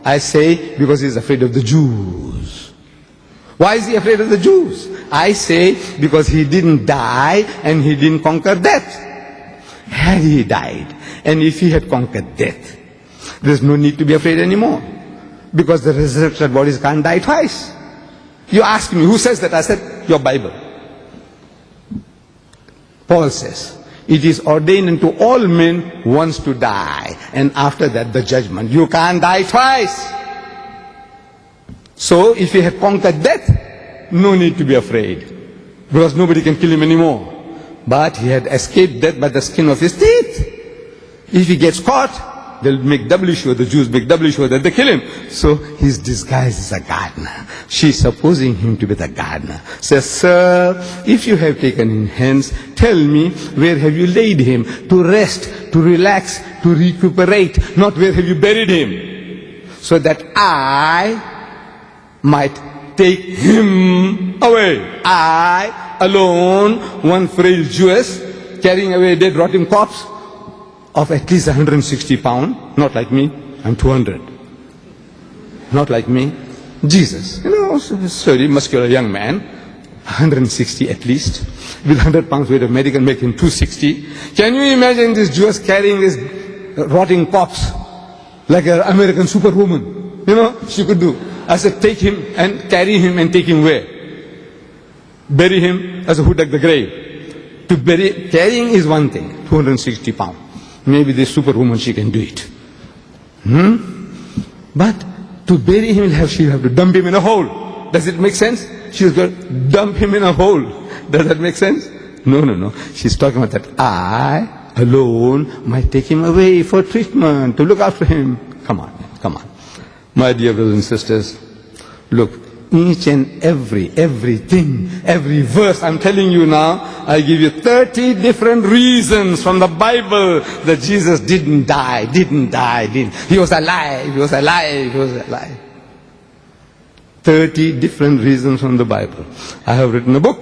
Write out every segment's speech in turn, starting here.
I say because he's afraid of the Jews. Why is he afraid of the Jews? I say because he didn't die and he didn't conquer death. Had he died, and if he had conquered death, there's no need to be afraid anymore. Because the resurrected bodies can't die twice. You ask me, who says that? I said, your Bible. Paul says, it is ordained unto all men once to die, and after that the judgment. You can't die twice. So if he had conquered death, no need to be afraid, because nobody can kill him anymore. But he had escaped death by the skin of his teeth. If he gets caught, they'll make doubly sure, the Jews make doubly sure that they kill him. So his disguise is a gardener. She's supposing him to be the gardener. Says, sir, if you have taken him hence, tell me, where have you laid him? To rest, to relax, to recuperate, not where have you buried him? So that I might take him away. I alone, one frail Jewess, carrying away a dead rotting corpse of at least 160 pounds, not like me, I'm 200. Not like me. Jesus, sturdy, muscular young man, 160 at least, with 100 pounds weight of medical, make him 260. Can you imagine this Jewess carrying this rotting corpse like an American superwoman? She could do. I said, take him and carry him and take him where? Bury him as who dug the grave. To bury, carrying is one thing, 260 pounds. Maybe this superwoman, she can do it. But to bury him, she'll have to dump him in a hole. Does it make sense? She's going to dump him in a hole. Does that make sense? No. She's talking about that I alone might take him away for treatment, to look after him. Come on. My dear brothers and sisters, look, each and everything, every verse I'm telling you now, I give you 30 different reasons from the Bible that Jesus didn't die. He was alive. 30 different reasons from the Bible. I have written a book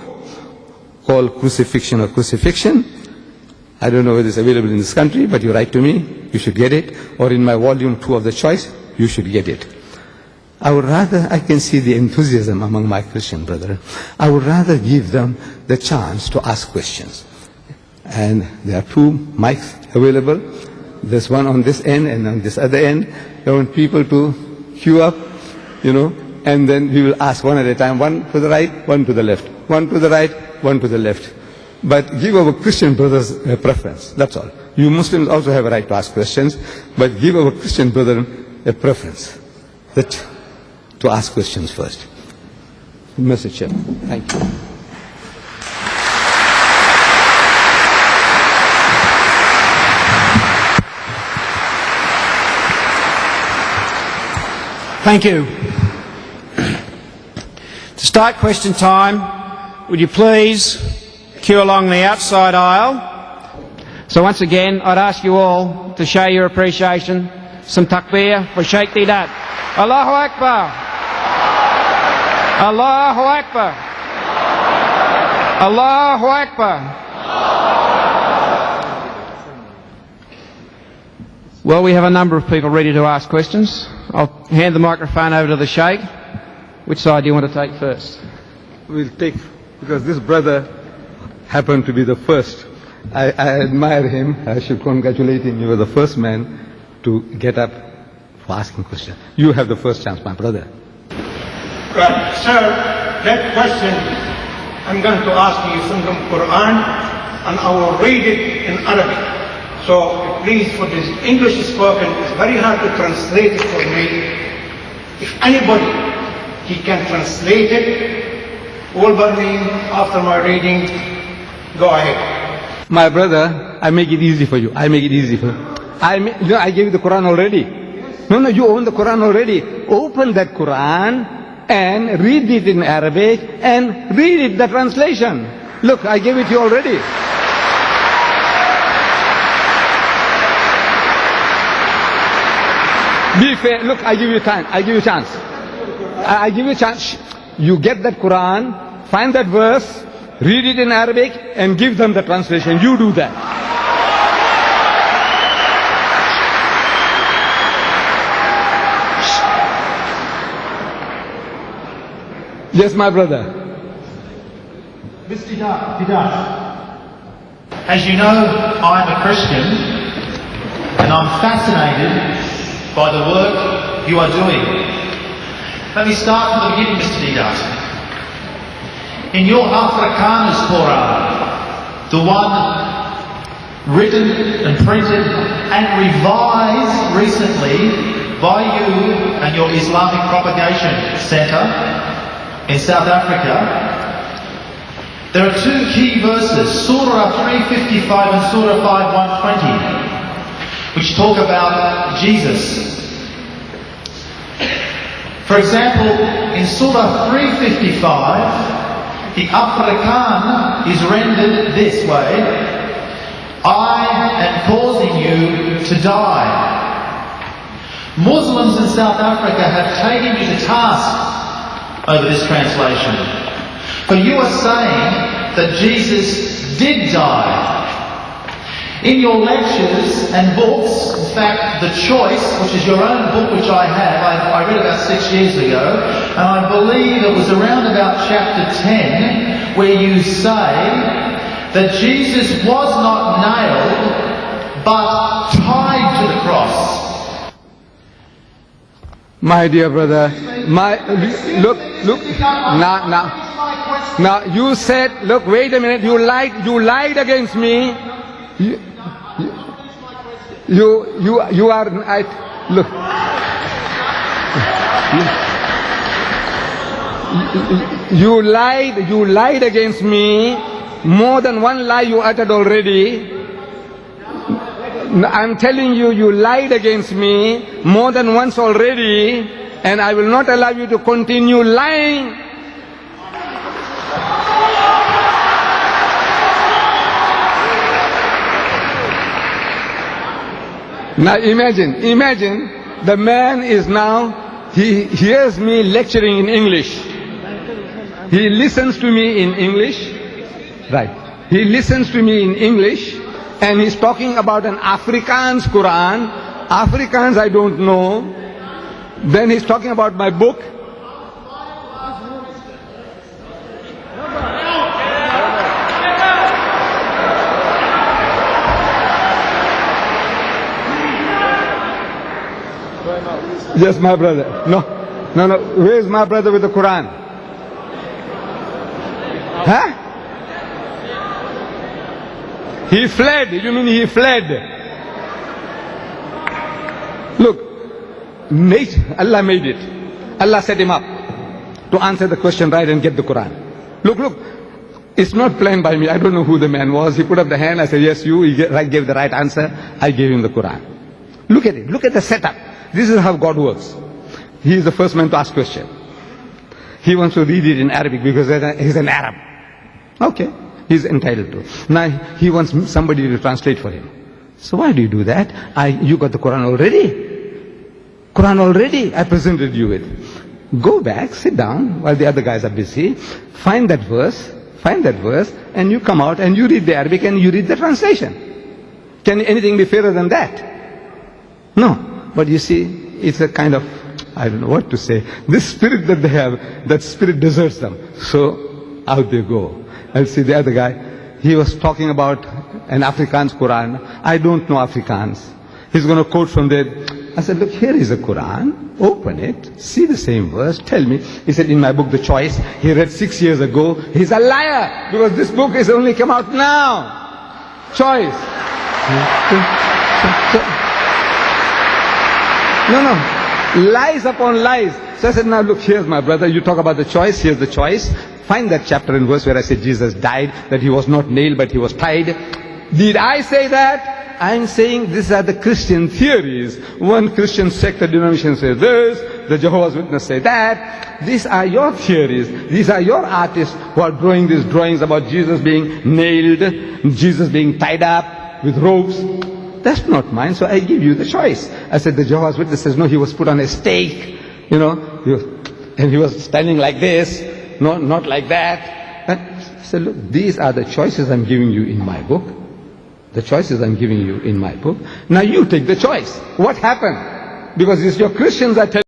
called Crucifixion or Crucifixion. I don't know whether it's available in this country, but you write to me, you should get it. Or in my volume 2 of the choice, you should get it. I can see the enthusiasm among my Christian brethren. I would rather give them the chance to ask questions. And there are 2 mics available. There's one on this end and on this other end. I want people to queue up, and then we will ask one at a time, one to the right, one to the left, one to the right, one to the left. But give our Christian brothers a preference, that's all. You Muslims also have a right to ask questions, but give our Christian brethren a preference to ask questions first. Mr. Chairman, thank you. Thank you. To start question time, would you please queue along the outside aisle? So once again, I'd ask you all to show your appreciation. Some takbir for Sheikh Deedat. Allahu Akbar. Allahu Akbar. Allahu Akbar. Well, we have a number of people ready to ask questions. I'll hand the microphone over to the Sheikh. Which side do you want to take first? We'll take, because this brother happened to be the first. I admire him. I should congratulate him. You were the first man to get up for asking questions. You have the first chance, my brother. Right, sir, that question I'm going to ask you from the Quran, and I will read it in Arabic. So please, for this English spoken, it's very hard to translate it for me. If anybody, he can translate it, all but me, after my reading, go ahead. My brother, I make it easy for you. I gave you the Quran already. No, you own the Quran already. Open that Quran and read it in Arabic and read it, the translation. Look, I gave it to you already. Be fair. Look, I give you time. I give you a chance. I give you a chance. You get that Quran, find that verse, read it in Arabic, and give them the translation. You do that. Yes, my brother. Mr. Didas, as you know, I'm a Christian and I'm fascinated by the work you are doing. Let me start from the beginning, Mr. Didas. In your Afrikaans Quran, the one written and printed and revised recently by you and your Islamic Propagation Centre in South Africa, there are two key verses, Surah 355 and Surah 5120, which talk about Jesus. For example, in Surah 355, the Afrikaan is rendered this way: I am causing you to die. Muslims in South Africa have taken you to task over this translation. But you are saying that Jesus did die. In your lectures and books, in fact, The Choice, which is your own book, which I have, I read about 6 years ago, and I believe it was around about chapter 10, where you say that Jesus was not nailed, but tied to the cross. My dear brother, look, now you said, look, wait a minute, you lied against me. You are, look. You lied against me. More than one lie you uttered already. I'm telling you, you lied against me more than once already, and I will not allow you to continue lying. Now imagine, the man is now, he hears me lecturing in English. He listens to me in English, right? He listens to me in English, and he's talking about an Afrikaans Quran. Afrikaans I don't know. Then he's talking about my book. Yes, my brother. No. Where is my brother with the Quran? Huh? He fled. You mean he fled? Look, Allah made it. Allah set him up to answer the question right and get the Quran. Look. It's not planned by me. I don't know who the man was. He put up the hand. I said, yes, you. He gave the right answer. I gave him the Quran. Look at it. Look at the setup. This is how God works. He is the first man to ask question. He wants to read it in Arabic because he's an Arab. Okay. He's entitled to. Now he wants somebody to translate for him. So why do you do that? You got the Quran already. I presented you with. Go back, sit down while the other guys are busy. Find that verse, and you come out and you read the Arabic and you read the translation. Can anything be fairer than that? No. But you see, it's a kind of, I don't know what to say. This spirit that they have, that spirit deserts them. So out they go. And see the other guy, he was talking about an Afrikaans Quran. I don't know Afrikaans. He's going to quote from there. I said, look, here is a Quran. Open it. See the same verse. Tell me. He said, in my book, The Choice, he read 6 years ago. He's a liar because this book has only come out now. Choice. No. Lies upon lies. So I said, now look, here's my brother. You talk about the choice. Here's the choice. Find that chapter and verse where I said Jesus died, that he was not nailed, but he was tied. Did I say that? I'm saying these are the Christian theories. One Christian sect or denomination says this, the Jehovah's Witnesses say that. These are your theories. These are your artists who are drawing these drawings about Jesus being nailed, Jesus being tied up with ropes. That's not mine, so I give you the choice. I said the Jehovah's Witness says, no, he was put on a stake, and he was standing like this, no, not like that. I said, look, these are the choices I'm giving you in my book. The choices I'm giving you in my book. Now you take the choice. What happened? Because it's your Christians are telling